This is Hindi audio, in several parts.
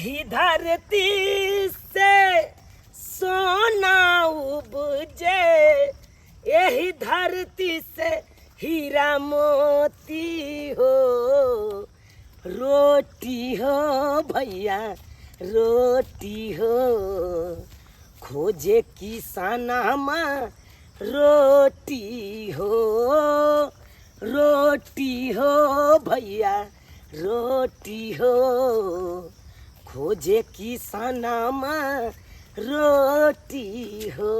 यही धरती से सोना उपजे, यही धरती से हीरा मोती हो, रोटी हो भैया रोटी हो, खोजे किसानमा रोटी हो, रोटी हो भैया रोटी हो, खोजे किसानमा रोटी हो।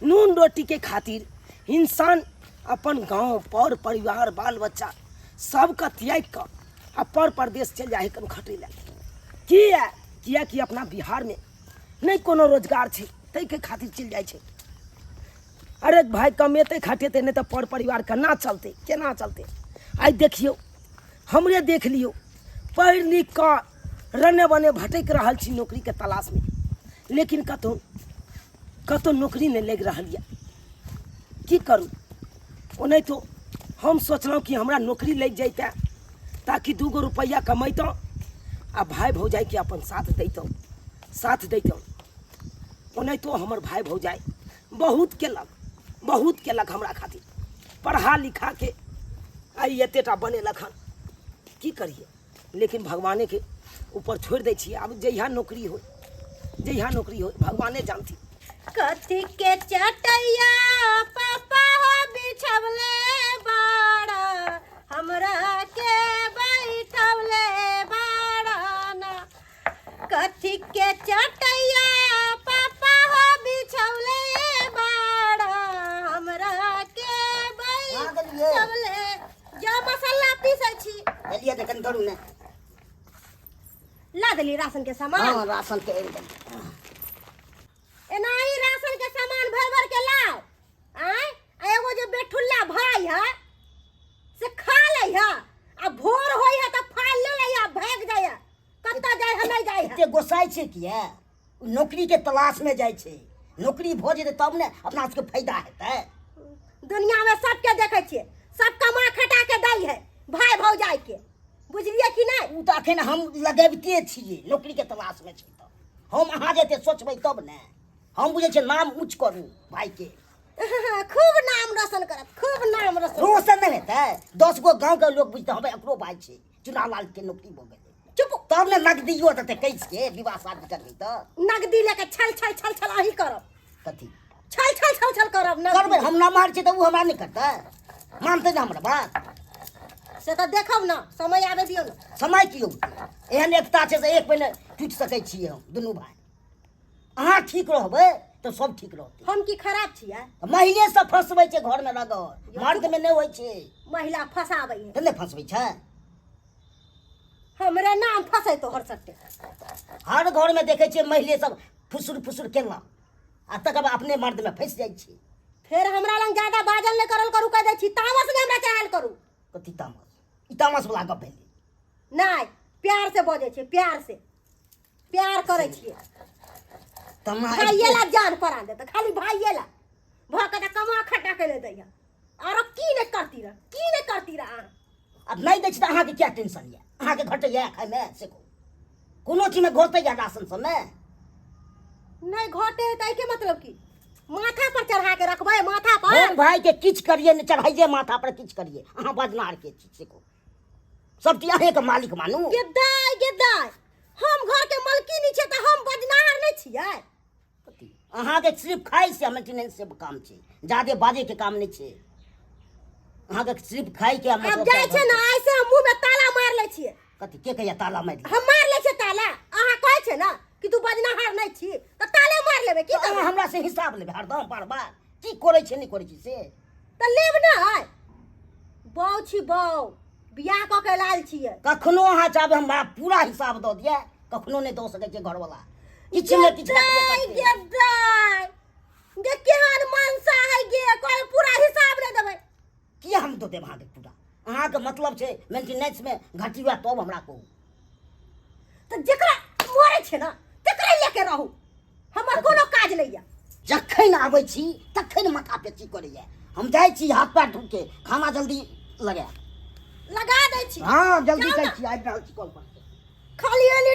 नून रोटी के खातिर इंसान अपन गांव पर परिवार बाल बच्चा सबका त्याग कर पर प्रदेश चल जाए कन खटे ला। किया कि अपना बिहार में नहीं कोनो रोजगार छे, तै के खातिर चल जाए छे। अरे भाई कमेते खटेते नहीं तो पर परिवार केना चलते, केना चलते। आई देखियो हमरे देख लियो पढ़ लिख कर रने बने भटक रहल छी नौकरी के तलाश में, लेकिन कतो नौकरी नहीं लग रहा है। की करूँ ओने तो हम सोचलहुँ कि हमरा नौकरी लग जाता ताकि 2 रुपया कमैतों आ भाई भौजाई के अपन साथ दैतों। ओने तो हमर भाई भौजाई बहुत केलक हमरा खातिर, पढ़ा लिखा के आई एतेटा बनेलक हन। की करिए, लेकिन भगवाने के ऊपर छोड़ दै छियै। आब जहिया नौकरी हो भगवाने जानती। कथी के चटैया पापा हो बिछवले बाड़ा, हमरा के बैठवले बाड़ा ना। कथी के चटैया पापा हो बिछवले बाड़ा, हमरा के बैठवले। जा मसाला पीसै छी एलिया त कन करू ने ला देली राशन के सामान। हां राशन के एनाही राशन के सामान भर के लाओ। एगो जो बेठुल्ला भाई है से खा ले है, आ भोर होई है त फाल ले ले है, भाग जाय है। कत्ता जाय है नहीं जाय है। ते गोसाई छे किया नौकरी के तलाश में जाय छे। नौकरी भ जेते तब ने अपना सबके फायदा हेतै। दुनिया में सबके देखे छिए, सब कमा खटा के दै है भाई भौजाई के, बुझलिए कि नहीं। उ त अखन हम लगबिते छिए नौकरी के तलाश में छी, त हम अहाँ जेते सोचबै तब ने। हम बुझे छे नाम ऊंच करू भाई के। खूब नाम रोशन करत, खूब नाम रोशन नहीं हेतै। 10 गो गांव के लोग बुझते हम एकरो भाई छे, चुनाव लाल के नौकरी भ गेलै। चुप तब ने नगदियो देते कैस के विवाह शादी करबै त। नगदी लेके छल अही करब। कथी छल करब न करबै? हम ना मार छे त उ हमरा नहीं करतै, मानते ना हमरा बात। से तो देखब ना, समय आवे दियो ना। समय की होतै? एहन एकता छे से एक महीने टूट सकै छियै हम दुनू भाई। अहाँ ठीक रहबै तो सब ठीक रहतै। हम की खराब छियै? महिले से फंसबै छे घर में रगड़, मर्द में नहीं होय छे। महिला फसाबै है त नहीं फंसबै छे। हमरे नाम फसै तो हर सकते। हर घर में देखे छियै महिले सब फुसुर केला आ तकर बाद अपने मर्द में फंस जाइ छी। फिर हमरा लंग ज्यादा बाजल नहीं करल करू, कह दै छी तामस नहीं हमरा चाहल करू। कथी तामस? ई तामस वाला गप भेलै। नहीं, प्यार से बोझे छे, प्यार से प्यार करे छिए। भाइये ला जान परा दे त खाली भाइये ला भके त कमा खटा के ले दैया। और की नहीं करती रहा। अब नहीं दै छी त अहाँ के क्या टेंशन ये? अहाँ के घटे ये खाय में से कोनो चीज में घोटे या राशन सब में नहीं घटे तै के मतलब की माथा पर चढ़ा के रखबै? माथा पर हम भाई के किछ करिए न चढ़ाइए माथा पर किछ करिए। अहाँ बदनार के चीज से को सब चीज अहे के मालिक मानू। गेदाय हम घर के मालकिन छे त हम बदनार नहीं छियै। अहाँ के सिर्फ खाई से मेंटेनेंस से काम छे, ज्यादा बाजे के काम नहीं छे। अहाँ के सिर्फ खाई के अब जाय छे ना ऐसे मुंह में ताला मार ले छियै। कथी के कहिया ताला मार ले? हम मार ले छे ताला। अहाँ कहै छे ना कि तू बदनाहार नहीं छी त ताले मार लेबे। की तो हमरा से हिसाब लेबे हरदम बार की करे छे नहीं करे छे से त लेब ना है। बाऊ छी बाऊ बियाह क के लाल छियै। कखनो अहाँ चाहबे हमरा पूरा हिसाब द दिए, कखनो नहीं दो सके छे घर वाला। किछ ने किछ गेदाय गे केहन मनसा है गे, कोई पूरा हिसाब नहीं देबै। किया हम तो देब अहाँ के पूरा? अहाँ के मतलब छे मेंटेनेंस में घटी हुआ तब हमरा को। त जेकरा मोरे छे ना तेकरे लेके रहू, हमर कोनो काज नहीं है। जखन आबै छी तखन माथा पे ची करैया। हम जाय छी हाथ पैर धो के खाना जल्दी लगा दै छी। हां जल्दी कर छी आबि रहल छी कॉल पर। खाली एली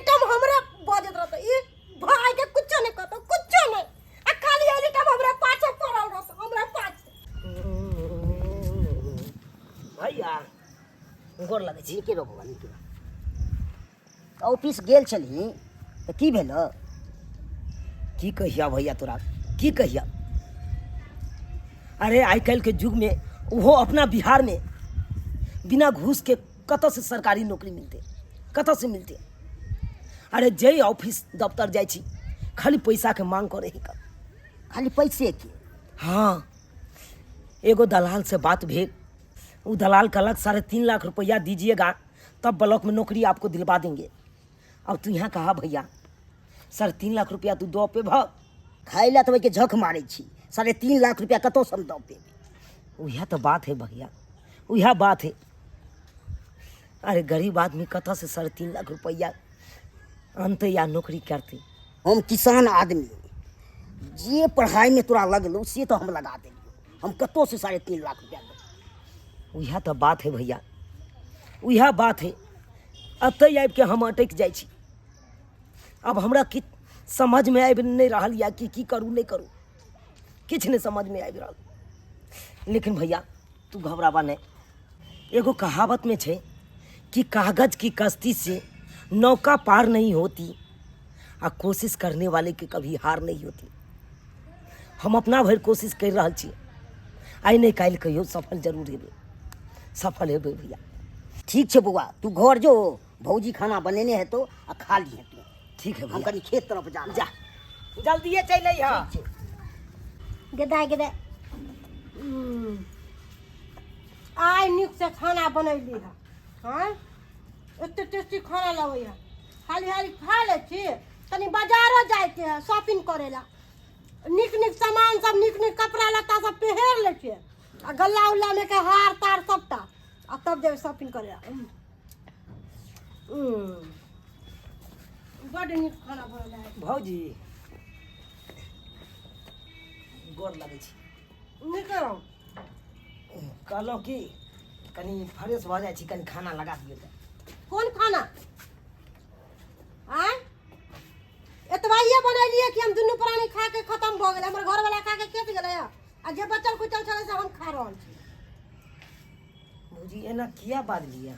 लगे छी। नीके रहो बौआ नीके रहो। ऑफिस गेल छली तऽ की भेल? की कहिया भैया तोरा, की कहिया? अरे आइ काल्हि के युग में वो अपना बिहार में बिना घूस के कतऽ से सरकारी नौकरी मिलते, कतऽ से मिलते? अरे जय ऑफिस दफ्तर जाइ छी खाली पैसा के मांग करे ही कर। खाली पैसे के? हाँ, एगो दलाल से बात भेल, वो दलाल कहलक 3.5 लाख रुपया दीजिएगा तब ब्लॉक में नौकरी आपको दिलवा देंगे। अब तू यहाँ कहा भैया 3.5 लाख रुपया तू दो पे भाव खाइ लए तऽ के झक मारै छी। 3.5 लाख रुपया कतौ से हम दऽ पेबै? वह तो बात है भैया, वह बात है। अरे गरीब आदमी कतऽ से 3.5 लाख रुपया अनते या नौकरी करते? हम किसान आदमी, जे पढ़ाई में तोरा लगलो से तो हम लगा देलियो। हम कतौ से 3.5 लाख रुपया दो? वह तो बात है भैया, वह बात है। अतै आबि के हम अटक जाइ छी। अब हमरा कि समझ में आबि नहीं रहल या कि की करूँ नहीं करूँ, किछ नहीं समझ में आबि रहल। लेकिन भैया तू घबरावा नहीं। एगो कहावत में छे कि कागज की कश्ती से नौका पार नहीं होती आ कोशिश करने वाले के कभी हार नहीं होती। हम अपना भर कोशिश कर रहल छी, आइ नहीं काल्हि कहियो सफल जरूर हेबै, सफल हेबै भैया। ठीक छे बौआ, तू घर जो, भौजी खाना बनेने है तो आ खा ली है तू। ठीक है हम भैया, कनी खेत तरफ जा जा जल्दिए चल अइहा। गदाय गदाय आइ नीक से खाना बनैली है। हाँ एते टेस्टी खाना लगे है, हाली हाली खा ले छी। तनी बाजारो जाके है शॉपिंग करे ला, नीक नीक सामान सब, नीक नीक कपड़ा लत्ता सब पहन ले छी आ गल्ला उल्ला में के हार तार सबटा, आ तब जेबै शॉपिंग करे ला। बड़ नीक खाना बनल है भौजी गोर लगै छी। नीक रहो। कहलहुँ कि कनी फ्रेश भऽ जाइ छी, कनी खाना लगा दियौ तऽ। कौन खाना? आय एतबाइए बनैलिए कि हम दुनू प्राणी खा के खत्म भऽ गेलै, हमर घर वाला खा के खेत गेलै आ जे बचल कुचल छलै से हम खा रहल छी। भौजी एना किया बाजलियै?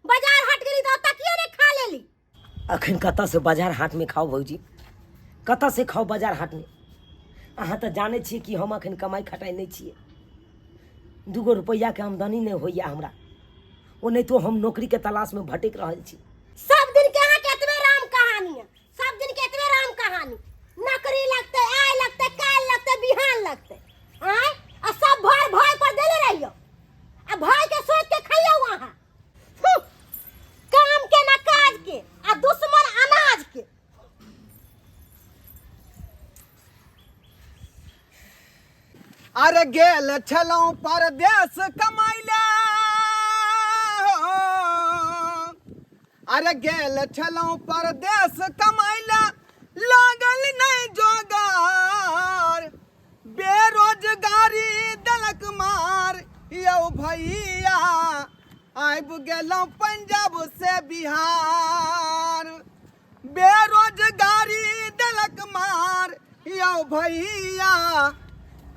बाजार हट गेली तऽ ओतऽ किया नहि खा लेली? अखन कतऽ से बाजार हाट में खाओ भौजी, कतऽ से खाओ बाजार हाट में? अहाँ तऽ जानै छियै कि हम अखन कमाई खटाई नहीं छियै, 2 रुपया के आमदनी नहीं होइया हमरा। ओ नहीं तो हम नौकरी के तलाश में भटक रहल छी। सब दिन के अहाँ के एतबे राम कहानी है, सब दिन के एतबे राम कहानी। नौकरी लगते, आय लगते, काल लगते, बिहान लगते, आय आ सब भय भय पर देले रहियो आ भय के सोच के खाइयो वहां। काम के ना काज के आ दुश्मन अनाज के। अरे गेल छलौं परदेश कमाइले, अरे गेल छलौं परदेश कमाइले, लागल नहीं जोगार, बेरोजगारी दलक मार यौ भैया, आबि गेलौं पंजाब से बिहार, बेरोजगारी दलक मार यौ भैया,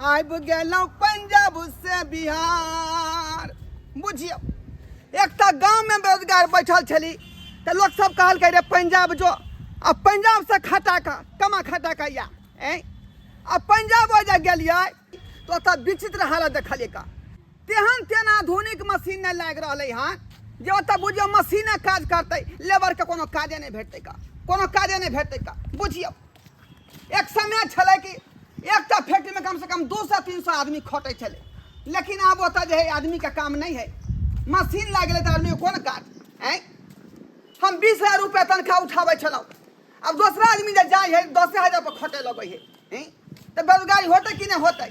आबि गेलौं पंजाब से बिहार। बुझियौ एकटा गाँव में बेरोजगार बैठल छली तऽ लोक सब कहलकै रे पंजाब जो, अब पंजाब से खटा का कमा खटा का या अब पंजाब जा गेलियै तो ओतऽ विचित्र हालत देखलियै का। तेहन तेहन आधुनिक मशीन नहीं लागि रहलै हन जे ओतऽ बुझियौ मशीने काज करतै, लेबर के कोनो काजे नहीं भेटतै का, कोनो काजे नहीं भेटतै का। बुझियौ एक समय छलै कि एकटा फैक्ट्री में कम से कम 200-300 आदमी खटै छलै, लेकिन अब ओतऽ जे है आदमी का काम नहीं है, मशीन लागि गेलै तऽ आदमी कोन काज। हम 20,000 रुपया तनख्वाह उठाबै छलहुँ, अब दूसरा आदमी जे जाइ है 10,000 पर खटे लगै है, तऽ बेरोजगारी होतै कि नहीं होतै?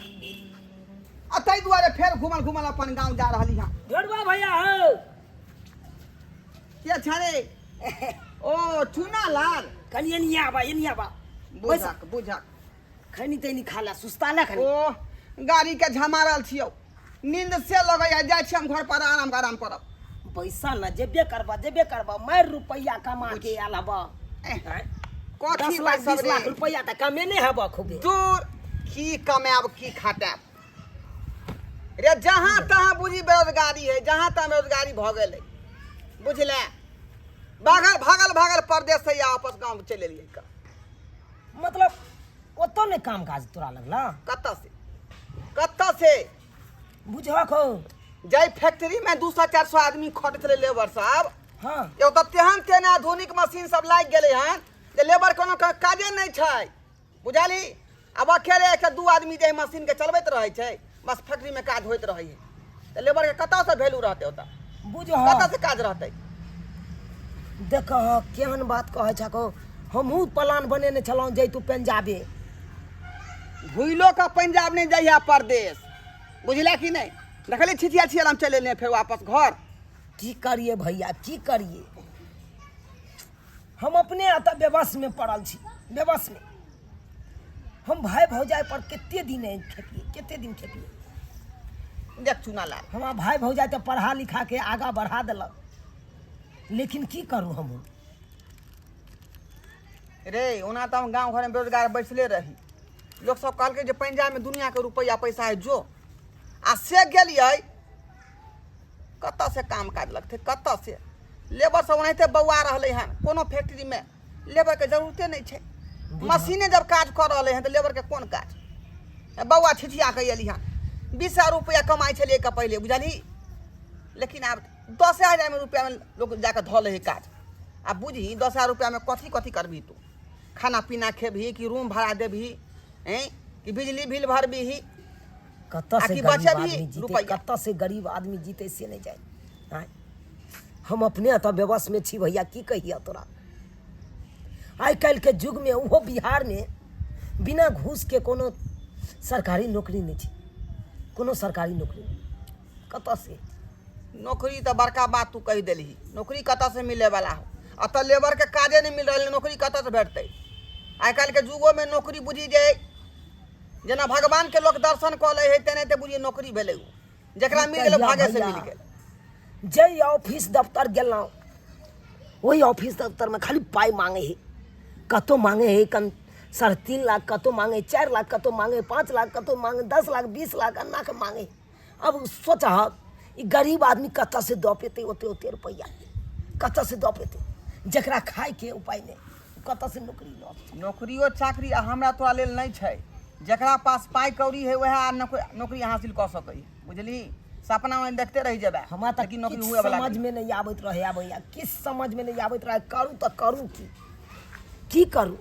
आ ताहि दुआरे फेर घूमल घूमल अपन गाँव जा रहली हँ। ढोलबा भैया हो के छड़े? ओ चूना लाल, कनी एनिया बा, एनिया बा। बुझक बुझक खैनी तैनी खा ला, सुस्ता ना खनी। ओ गाड़ी के झमारल छियौ, नींद से लगै है, जाइ छी हम घर पर आराम करब। पैसा ना जेबे करबा, मार रुपया कमा के आला बा। कथी 10 लाख 20 बैसब लाख रे? रुपया तऽ कमेने हबा खूबे। दूर की कमाब की खटाब रे, जहाँ तहाँ बुझी बेरोजगारी है, जहाँ तहाँ बेरोजगारी भऽ गेलै। बुझले भागल भागल भागल परदेश से या वापस गांव में चले लिए मतलब ओतो नहीं काम काज तोरा लगला कत्ता से बुझा खो जय फैक्ट्री में 200-400 आदमी खटत रहे लेबर साहब हाँ एगो तो तेहन तेहन आधुनिक मशीन सब लाग गेले हन जे लेबर कोनो काजे नहीं छै बुझाली अब अकेले एक दू आदमी जे मशीन के चलबैत रहे छै बस फैक्ट्री में काज होइत रहे है तो लेबर के कतौ से वैल्यू रहते ओता बुझा कतौ से काज रहते देख केहन बात कहे छको हमहू प्लान बनेने छलौं जे तू पंजाबे भूलो का पंजाब नहीं जाइया परदेश बुझला कि नहीं देखली छिछिया छिया हम चले ने फिर वापस घर की करिए भैया की करिए हम अपने अतः बेबस में पड़ल छी बेबस में हम भाई भौजाई पर कितने दिन खेपिए देख चुना लाल हमारा भाई भौजाई तो पढ़ा लिखा के आगा बढ़ा दिलक लेकिन की करूँ हम रे ओना तो हम गाँव घर में बेरोजगार बैठले रही लोग सब कहल जे पंजाब में दुनिया के रुपया पैसा है जो आ से गेलिए कतऽ से काम काज लगते कतऽ से लेबर सब ओनाहिते बौआ रहले हन कोनो फैक्ट्री में लेबर के जरूरते नहीं छै मशीने जब काज कर रहे हैं तो लेबर के कोन काज बौआ छिछिया के एली हन 20,000 रुपया कमाई छलिए का पहले बुझली लेकिन अब 10,000 रुपया में लोग जाकर धो ले काज अब बुझी 10,000 रुपया में कथी कथी करबी तू खाना पीना खेबही कि रूम भाड़ा देबही कि बिजली बिल भरबही कत्ता से आखिर गरीब बचे भी आदमी जीते रुपया। कत्ता से गरीब आदमी जीते से नहीं जाए आय? हम अपने अतः बेबस में छी भैया की कहिए तोरा आइ काल्हि के युग में वो बिहार में बिना घूस के कोनो सरकारी नौकरी नहीं छै कोनो सरकारी नौकरी कत्ता से नौकरी तो बड़का बात तू कह दिलही नौकरी कतऽ से मिले वाला हो अतः लेबर के काजे नहीं मिल रहा नौकरी कतऽ से भेटते आइ काल्हि के युगो में नौकरी बुझी जाए जेना भगवान के लोग दर्शन कऽ ले है तेनाहिते बुझिए नौकरी भेलै जकरा मिल गेल भागे से मिल गेल जय ऑफिस दफ्तर गेलहुँ वही ऑफिस दफ्तर में खाली पाई मांगे है कतो मांगे है कम 3.5 लाख कतो मांगे 4 लाख कतो मांगे 5 लाख कतो मांगे 10 लाख 20 लाख अन्ना के मांगे अब सोचा ई गरीब आदमी कत्ता से दऽ पेते ओते रुपया कत्ता से दऽ पेते जकरा खाए के उपाय नहीं कत्ता से नौकरी लऽ नौकरियो चाकरी हमरा तोरा लेल नहीं छै जकरा पास पाई कौड़ी है वह नौकरी हासिल कर सकै बुझली सपना में देखते रह जेबे हमरा तक लेकिन नौकरी किछु हुए वाला समझ में नहीं आबैत रहे भैया किछु समझ में नहीं आबैत रहे करूँ तो करूँ की करूँ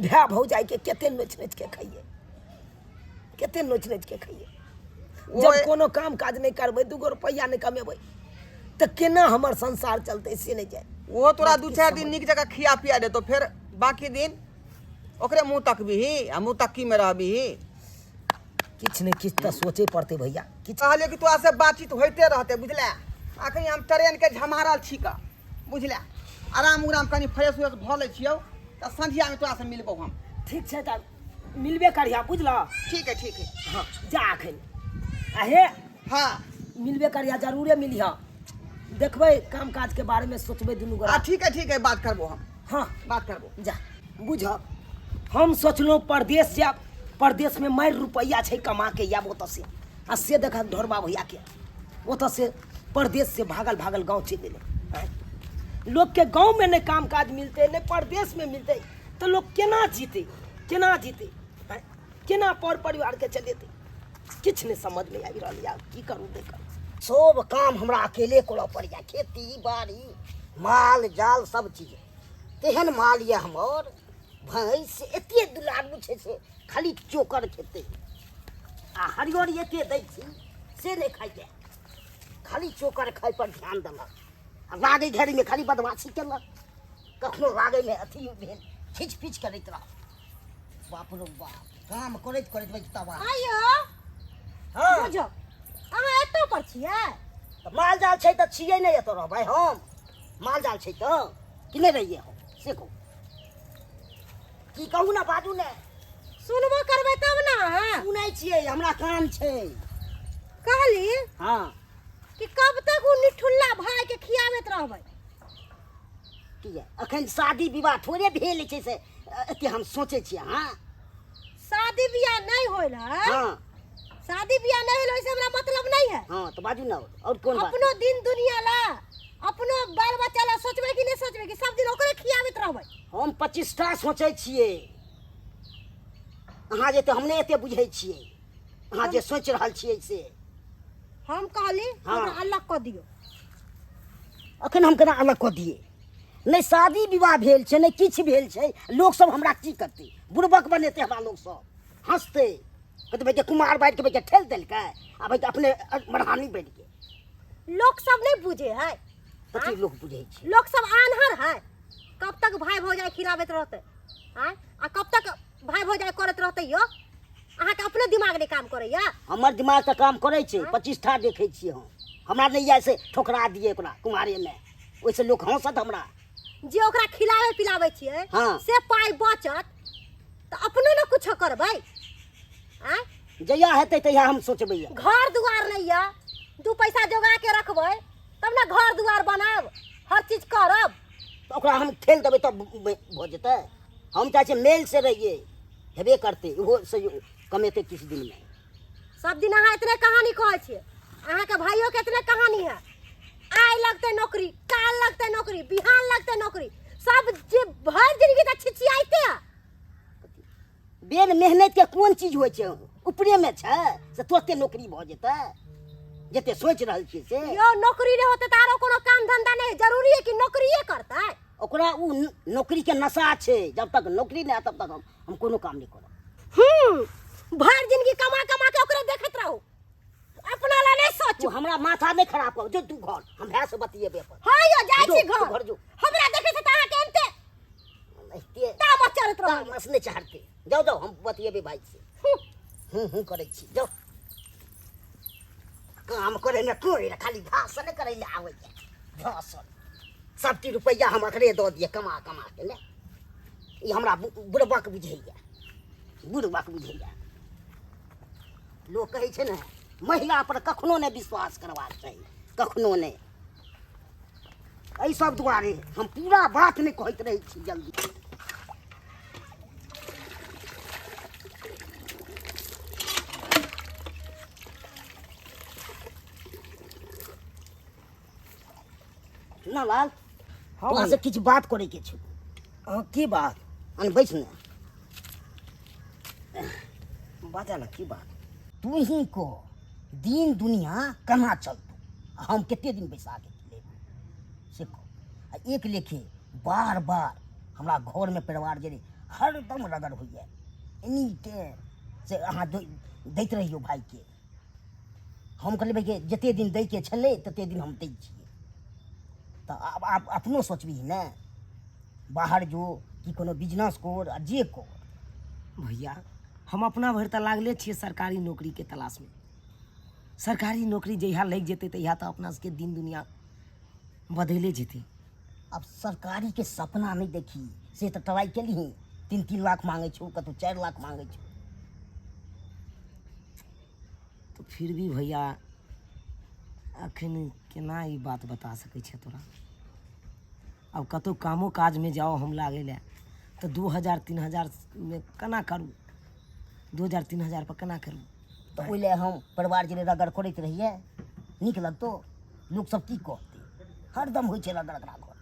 भाय भौजाई के केते नोच के खाइए केते नोच के खाइए जब कोनो काम काज नहीं करबै 2 रुपया नहीं कमेबै तो केना हमर संसार चलते से नहीं जाए वो तोरा 2-4 दिन निक जगह खिया पिया दे तो फिर बाकी दिन ओकरे मुँह तकबीही आ मुँह तक्की में रहबीही किछु नहीं किछु तो सोचे पड़ते भैया किछु कहलिए कि तोरा से बातचीत होते रहते बुझले अखन हम ट्रेन के झमारल छी का बुझले आराम उराम कनी फ्रेश व्रेश भऽ लै छियौ तो संझिया में तोरा से मिलबौ हम ठीक छै तऽ मिलबे करिया बुझल ठीक है हाँ जा अखन आहे हाँ मिलबे करिया जरूरे मिलिहा देखबै काम काज के बारे में सोचबै दुनू गोरा ठीक है बात करबो हम हाँ बात करबो जा बुझ हम सोचलहुँ परदेश जायब परदेश में मारि रुपया छै कमा के आयब ओतऽ से आ से देखा ढोरबा भैया के ओतऽ से परदेश से भागल गाँव चलि गेलै लोग के गाँव में नहीं काम काज मिलते नहीं परदेश में मिलते तो लोग केना जीते केना पर परिवार के चलेते किछु नहीं समझ में आबि रहल यार की करूँ देख सब काम हमरा अकेले करऽ पड़ैया खेती बाड़ी माल जाल सब चीज तेहन माल ये हमर भैंस एते दुलारू छै से खाली चोकर खेते आ हरियर एते दै छी से नहीं खाइते खाली चोकर खाइ पर ध्यान देलक आ लागे घेरी में खाली बदमाशी केलक कखनो लागे में अथी भेल खिच पिच करैत रह बाप रो बाप काम करैत तबाह आयो हाँ बुझो अहाँ एतऽ पर छियै तो माल जाल छै तऽ छियै नहीं एतऽ रहबै हम माल जाल छै तऽ कि नहीं रहिए हम से कहू की कहू ना बाजू ने सुनबो करबै तब ना अहाँ सुनै छियै हमरा कान छै कहली हाँ कि कब तक उ निठुल्ला भाई के खियाबैत रहबै की अखन शादी विवाह थोड़े भेल छै से एते हम सोचे छियै हाँ शादी बियाह नहीं होइल है हाँ शादी बियाह नहीं होइल ओइसे हमरा मतलब नहीं है हाँ तो बाजू ना और कौन बात अपनो दिन दुनिया ला अपनो बाल बच्चा ला सोचबे कि नहीं सोचबे कि सब दिन ओकरे खियाबैत रहबै? हम 25टा सोचै छियै, अहाँ जे तऽ हम नहि एते बुझै छियै, अहाँ जे सोचि रहल छियै से। हम कहली हाँ। हमरा अलग कऽ दियौ। अखन हम केना अलग कऽ दियै? नहि शादी विवाह भेल छै, नहि किछु भेल छै, लोक सब हमरा की करतै? बुड़बक बनेतै हमरा लोक सब, हंसतै, कहतै भाई कुमार बाइट के भाई ठेल देलकै आ भाई अपने मरहानी बनि के। लोग सब नहीं बुझे है, कथी लोक बुझै छै? लोग सब आन्हर है। कब तक भाई भौजाई खिलाबैत रहते हैं आ कब तक भाई भौजाई करत रहते यो? अहाँ के अपने दिमाग नहीं काम करैया? हमर दिमाग तऽ काम करै छै, 25टा देखै छियै हम, हमरा नहि यऽ से ठोकरा दिए ओकरा कुमारे में, ओहिसँ लोक हंसत हमरा। जे ओकरा खिलावे पिलावे छियै हाँ। से पाई बचत तो अपने न कुछ करबै। आँ? जहिया हेतै तहिया हम सोचबै। घर दुआर नहीं है, दू पैसा जोगा के रखबै तब ना घर दुआर बनाब, हर चीज करब। तो ओकरा हम ठेल देबै तब भऽ जेतै? हम चाहै छियै मेल से रहिए, हेबे करतै, ओहो से कमेतै किछु दिन में। सब दिन अहाँ इतने कहानी कहै छियै, अहाँ के भाइयों के इतने कहानी है। आइ लगते नौकरी, काल लगते नौकरी, बिहान लगते नौकरी, सब जे भर जिंदगी तक छिछियाइते है। बेन मेहनत के कोन चीज होइ छै? ऊपरे में छै से तुरते नौकरी भऽ जेतै? जते सोचि रहल छियै से। यो नौकरी नहीं होते तारो कोनो काम धंधा नहीं, जरूरी है कि नौकरीये करतै? ओकरा उ नौकरी के नशा छै, जब तक नौकरी नहीं है तब तक हम कोनो काम नहीं करब। भर जिंदगी कमा कमा के ओकरे देखैत रहू, अपना ला नहीं सोचू। तू हमरा माथा नहीं खराब कर, जो तू घर, हम भैया से बतियेबे पर। हां यो जाइ छी जो, घर जो। हमरा देखे से त अहाँ के एनते एते ता बचरत रहू। तामस नहीं चढ़ते। जाओ जाओ, हम बतियेबे भाई से। करै छी, जाओ। काम करे न कोई, खाली भाषण करे ले आवे है, भाषण। 70 रुपया हम अकरे दऽ दिए कमा कमा के ने। ई हमरा बुड़बक बुझैया, बुड़बक बुझैया। लोग कहै छै ने महिला पर कखनो नहीं विश्वास करबाक चाही, कखनो नहीं। एहि सब दुआरे हम पूरा बात नहीं कहैत रहै छी जल्दी। ना लाल, हाँ तोरा भैया। से किछु बात करे के छै। की बात? अन बैठ ने। बाजा ना, की बात? तू ही को दिन दुनिया केना चलतौ, हम कते दिन बैसा के लेब से कह। आ एक लेखे बार बार हमरा घर में परिवार जे हरदम रगड़ होइए, एनी टाइम से अहाँ दैत रहियो भाई के। हम कहलिए कि जते दिन दै के छलै तते दिन हम दै छियै। तो आप अपनो सोचबही ने, बाहर जो कि कोनो बिजनेस कर आ जे कर। भैया हम अपना भरि तऽ लागले छियै सरकारी नौकरी के तलाश में। सरकारी नौकरी जहिया लग जेतै तहिया तऽ अपना सबके दिन दुनिया बदले जेतै। अब सरकारी के सपना नहीं देखी से तो ट्राई केली, 3-3 लाख मांगे छो, कतौ 4 लाख मांगे छो। तो फिर भी भैया अखन केना ई बात बता सकै छै तोरा? अब कतौ कामो काज में जाओ हम लागे ले तो 2000-3000 में केना करूँ? 2000-3000 पर केना करूँ? तो ओइले हम परिवार जे रगड़ करैत रहिए, नीक लगतो? लोग सब की कहते? हरदम होइ छै रगड़ एकरा घर,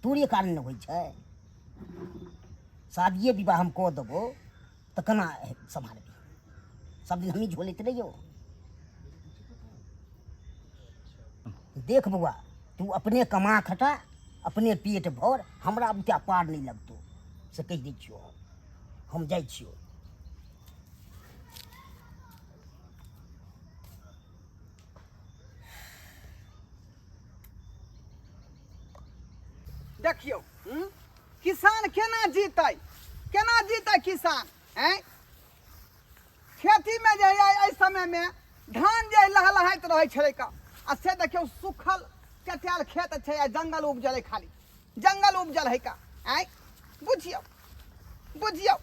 तोरे कारण न होइ छै। शादिये विवाह हम कह देबो तो केना सम्हारबी? सब दिन हमही झोलैत रहियो? देख बउआ, तू अपने कमा खटा, अपने पेट भर, हमरा बुते पार नहीं लगतो से कह दै छियो। हम जाइ छियो। देखियो किसान केना जीतै, केना जीतै किसान? हैं? खेती में जे एहि समय में धान जे लहलहाइत रहे छलै का, आ से देखियो सुखल चटायल खेत छै आ जंगल उपजल है, खाली जंगल उपजल है का। हैं? बुझियो बुझियो,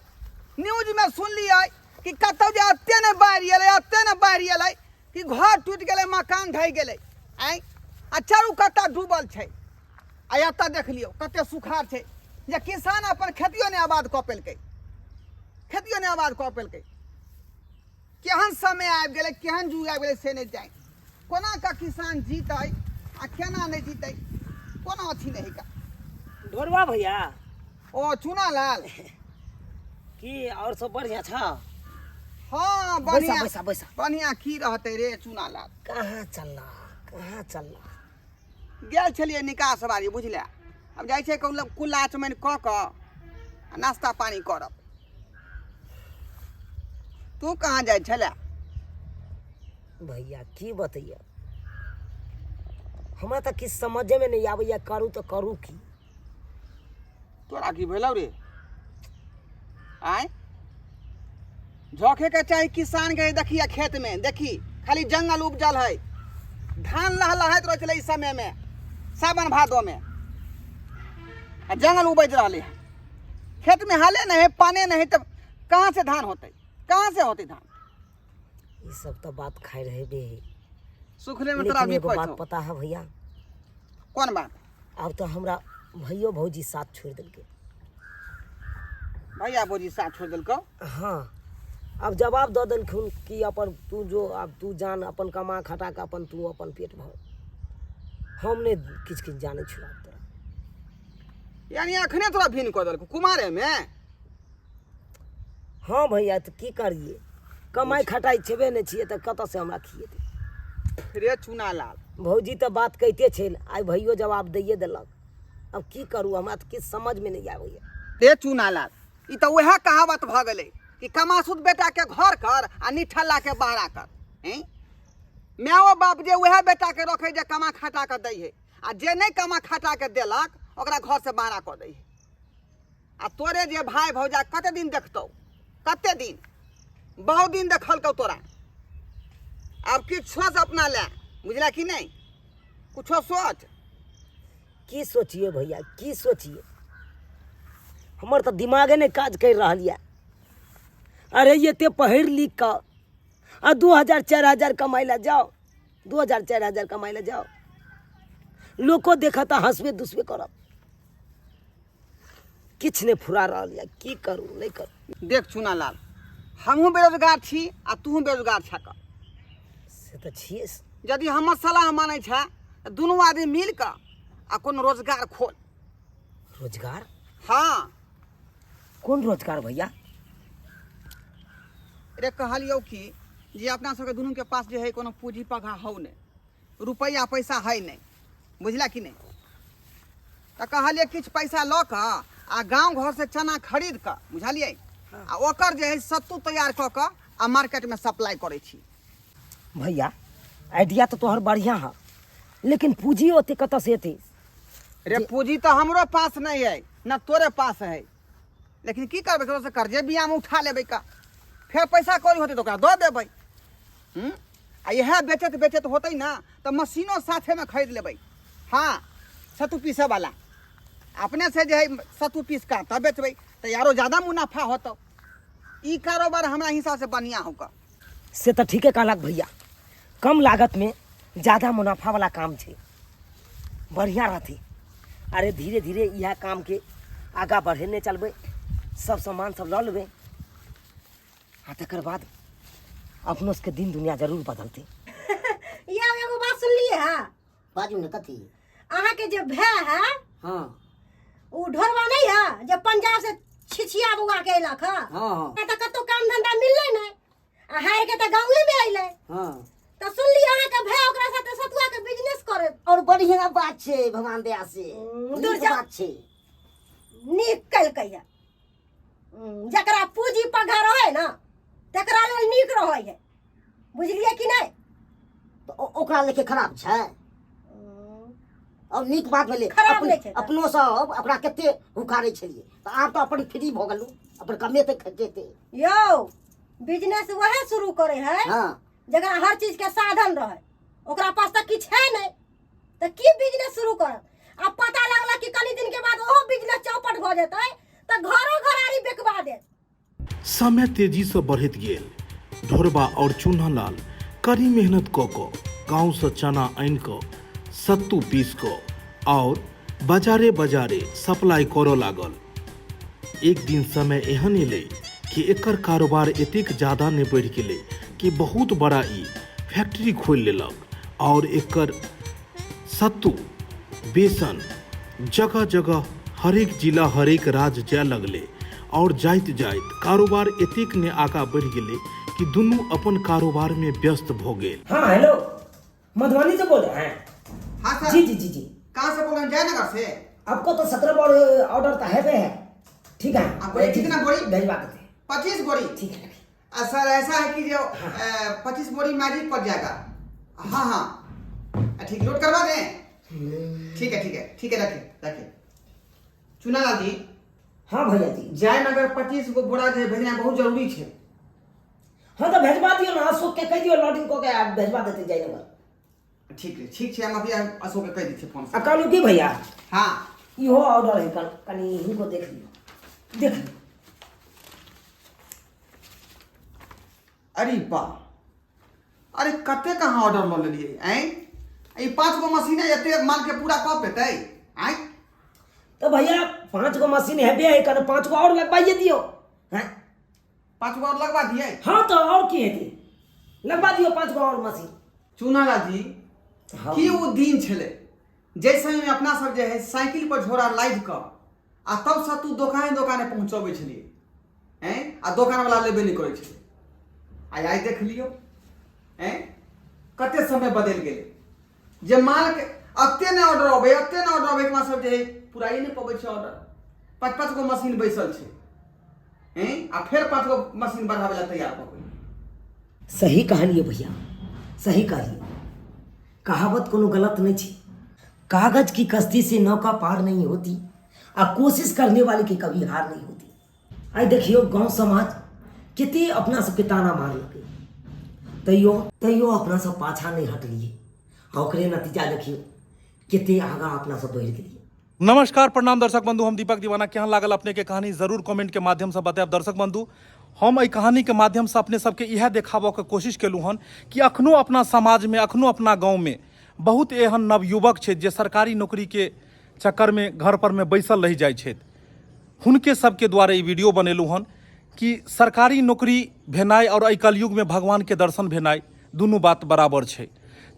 न्यूज में सुनलिए कि कतौ जे एते ने बाढ़ि एलै, एते ने बाढ़ि एलै कि घर टूटि गेलै, मकान ढहि गेलै। हैं? आ चारू कत्ता डूबल छै। आ एतऽ देख लियौ कते सुखाड़ छै, जे किसान अपन खेतियो ने आबाद कऽ पेलकै, खेतियो ने आबाद कऽ पेलकै। केहन समय आबि गेलै, केहन जुग आबि गेलै से नहि जानि। कोना का किसान जीतै आ केना नहीं जीते कोनो अथी नहीं का ढोरवा भैया ओ चुना लाल की और सब बढ़िया था। हाँ बैसा बढ़िया बैसा बैसा। बढ़िया की रहते रे चुना लाल कहाँ चलना कहाँ चलना। गेल छलिए निकाह सवारी बुझले अब जाइ छै कुल्ला चमन कऽ कऽ नाश्ता पानी करब। तू कहाँ जाइ छले? भैया की बतैया हमरा तो किछ समझे में नहीं आबैया करूँ तो करूँ की। तोरा की भेलौ रे? आय झोंके के चाही किसान के देखिए खेत में देखी खाली जंगल उपजल है धान लहलहाइत रह चले इस समय में सावन भादो में आ जंगल उपज रहा है खेत में हाले नहीं है पानी नहीं तब कहाँ से धान होते कहाँ से होते धान? ये सब तो बात खाए रहे बे सुखले में तोरा लेकिन भी एगो बात खोज पता है भैया कौन बात? अब तो हमरा भैयो भौजी साथ छोड़ दिल के। भैया भौजी साथ छोड़ दिल को? हाँ अब जवाब दे दिलखुन कि अपन तू जो अब तू जान अपन कमा खटा के अपन तू अपन पेट भर हमने किछ किछ जाने छुआ तोरा। यानी अखने तोरा भिन कऽ देलको कुमारे में? हाँ भैया तो की करिए कमाई खटाई छेबे नहीं छिए तो कत से हमरा खिएते। रे चुना लाल भौजी तो बात कहते छे आई भैयो जवाब दैए देलक अब की करूँ हमरा तो किछ समझ में नहीं आबैया। रे चुना लाल ई तो वह कहावत भ गेलै कि कमासुत बेटा के घर कर आ निठल्ला के बहरा कर। हैं माओ बाप जे वह बेटा के रखे जे कमा खटा के दै है आ जे नहीं कमा खटा के देलक ओकरा घर से बहरा कर दै है। आ तोरे जे भाई भौजा कते दिन देखतौ कते दिन बहुत दिन देखलकौ तोरा अब किछ सोच अपना ले बुझला कि नहीं कुछो सोच। की सोचिए भैया की सोचिए हमर तो दिमागे नहीं काज कर रहा है। अरे ये ते पढ़ लिख कर आ 2000-4000 कमाई ला जाओ 2000-4000 कमाई ला जाओ लोग को देखा था हंसबे दुसबे करब किछ नहीं फुरा रहा है की करूँ नहीं करूँ। देख चुना लाल हमहूँ बेरोजगार छी आ तूहूँ बेरोजगार छक से तो छिए यदि हमर सलाह मानै छै तऽ दुनू आदमी मिल कऽ आ कोनो रोजगार खोल। रोजगार हाँ कौन रोजगार भैया? रे कहलियौ कि जे अपना सबके दुनू के पास जे है कोनो पूंजी पगा हौ नहीं रुपया पैसा है नहीं बुझला कि नहीं तऽ कहलिए किछु पैसा लऽ कऽ आ गांव घर से चना खरीद कऽ बुझलियै आ ओकर जे है सत्तू तैयार कऽ कऽ आ मार्केट में सप्लाई करै छी। भैया आइडिया तो तोहर बढ़िया है लेकिन पूंजी होते कत से अयतै? रे पूंजी तो हमरो पास नहीं है न तोरे पास है लेकिन की करबै ककरो से कर्जे बिया में उठा लेबै का फिर पैसा कौड़ी होतै तो ओकरा दऽ देबै। आ इएह बेचत बेचत होतै ना तो मशीनो साथे में खरीद लेबै। हाँ सत्तू पीसे वाला अपने से जे है सत्तू पीस का तब बेचबै तो यारो ज़्यादा मुनाफा होतौ। ई कारोबार हमरा हिसाब से बढ़िया होगा। से तो ठीके कहलक भैया कम लागत में ज़्यादा मुनाफा वाला काम छे बढ़िया रहती। अरे धीरे धीरे यह काम के आगा बढ़ेने चलबे सब सामान सब लऽ लेबै आ तकर बाद अपनो सबके दिन दुनिया जरूर बदलते। या एगो बात सुनलिए है बाजू ने कथी? अहाँ के जे भाई है हाँ वो ढोरवा नहीं है जो पंजाब से छिछिया बुआ के अयलक है हाँ तो कतो काम धंधा मिलले नहीं आ हार के तो गाँवे में अइले हाँ तो सुनलिए अहाँ के भाई ओकरा साथे सतुआ के बिजनेस करे और बढ़िया बात छे भगवान दया से दूर नीक जा। बात छे। नीक कलकै है जकरा पूंजी पगा रहे ना तकरा लेल नीक रहे है बुझलिए कि नहीं? तो ओकरा लेके खराब छै और नीक बात भेलै खराब नहि छै तऽ। अपनो सब ओकरा कते हुकारै छलिए तऽ आब तो अपन फ्री भ गेलू अपन कमेते खजेते। यो बिजनेस वह शुरू करे है हाँ जकरा हर चीज के साधन रहे ओकरा पास तो किछ है नहीं तो की बिजनेस शुरू करत। अब पता लगला कि कनी दिन के बाद ओहो बिजनेस चौपट भ जेतै तो घरो घरारी बेकबा देत। समय तेजी से बढ़त गेल। ढोरबा और चून्हालाल कड़ी मेहनत कऽ गाँव से चना आनि कऽ सत्तू पीस कऽ और बाजारे बाजारे सप्लाई करऽ लागल। एक दिन समय एहन एलै कि एकर कारोबार एतेक ज्यादा ने बढ़ि गेलै कि बहुत बड़ा ई फैक्ट्री खोलि लेलक और एकर सत्तू बेसन जगह जगह हरेक जिला हरेक राज्य जाय लगले और जाइत जाइत कारोबार एतेक ने आगा बढ़ गेले कि दुनू अपन कारोबार में व्यस्त भ गेल। हाँ हेलो, मधुबनी से बोल रहे हैं? हाँ सर। जी जी जी जी। कहाँ से बोल रहे हैं? जयनगर से। आपको तो 17 बोरी ऑर्डर तो है। ठीक है, आप बोले कितना बोरी? भेजवा देते हैं। 25 बोरी। ठीक है। सर ऐसा है कि जो 25 बोरी मैजिक पड़ जाएगा। हाँ हाँ ठीक, लोड करवा दें। ठीक है रखिए। चुनालाल जी। हाँ भैया जी। जयनगर 25 को बोरा जो भेजना बहुत जरूरी है। हाँ तो भेजवा दियो ना, अशोक के कह दियो लोडिंग को के आप भेजवा देते जयनगर। ठीक है हम अभी अशोक के कह दी फोन से। कहलू की भैया? हाँ इहो ऑर्डर है, कनी इनको देख लियो। अरे वाह, अरे कते कहाँ ऑर्डर लो लेलिए हैं? ये 5 गो मशीन है, एते माल के पूरा कब पेते हैं? तो भैया 5 गो मशीन है बे, कने 5 गो और लगवाइए दियो हैं? 5 गो और लगवा दिए। हाँ तो और की है दी, लगवा दियो 5 गो और मशीन। चुनालाल जी हाँ। की वो दिन छले जैसे में अपना सब जे है साइकिल पर झोरा लाद कर आ तब सत्तू दुकाने पहुंचबे छलिए हैं, आ दुकान वाला लेबे नहीं करे छले। आई देख लियो हैं कते समय बदल गेले, जे माल के अते ने ऑर्डर अबे के मास सब जे पुराई नहीं पबै छै ऑर्डर। 5 गो मशीन बैसल छै हैं, आ फिर 5 गो मशीन बढ़ावे ला तैयार भ गेल। सही कहलिए भैया, सही कहलिए। कहावत कोनो गलत नहीं थी। कागज की कश्ती से नौका पार नहीं होती, आ कोशिश करने वाले की कभी हार नहीं होती। आई देखियो गांव समाज कितने अपना सबके ताना मार लगे, तैयो अपना सब पाछा नहीं हट लिए। ओकरे नतीजा देखियो कितने आगा अपना सब बढ़ गेलिए। नमस्कार प्रणाम दर्शक बंधु, हम दीपक दीवाना। केहन लागल अपने के कहानी जरूर कमेंट के माध्यम से बतायब। दर्शक बंधु, हम एहि कहानी के माध्यम से अपने सबके यह देखाबऽ के कोशिश केलहुँ हन कि अखनो अपना समाज में, अखनो अपना गाँव में बहुत एहन नवयुवक छै जे सरकारी नौकरी के चक्कर में घर पर में बैसल रहि जाइ छथि। हुनके सबके द्वारा ई वीडियो बनेलहुँ हन कि सरकारी नौकरी भेनाइ और एहि कलयुग में भगवान के दर्शन भेनाइ दुनू बात बराबर छै।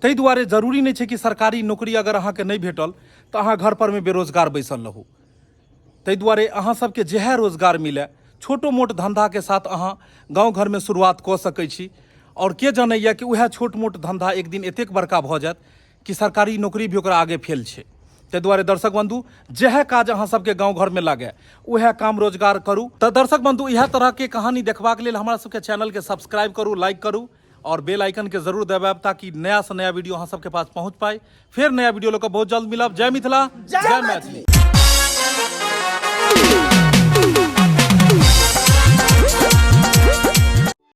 ताहि दुआरे जरूरी नहीं छै कि सरकारी नौकरी अगर अहाँके नहीं भेटल तो अहाँ घर पर में बेरोजगार बैसल रहू। ताहि दुआरे अहाँ सबके जेहे रोजगार मिले, छोटो मोट धंधा के साथ अहाँ गाँव घर में शुरुआत कऽ सकै छी। और के जनैया कि वह छोट मोट धंधा एक दिन एतेक बड़का भऽ जायत कि सरकारी नौकरी भी ओकरा आगे फेल छै। ताहि दुआरे दर्शक बंधु, जेहे काज अहाँ सबके गाँव घर में लागे वह काम रोजगार करू। तो दर्शक बंधु, इएह तरह के कहानी देखबाक लेल हमरा सबके चैनल के सब्सक्राइब करू, लाइक करू और बेल आइकन के जरूर दबाएब ताकि नया से नया वीडियो अहाँ सबके पास पहुँच पाए। फिर नया वीडियो लोग बहुत जल्द मिलब। जय मिथिला, जय मैथिली।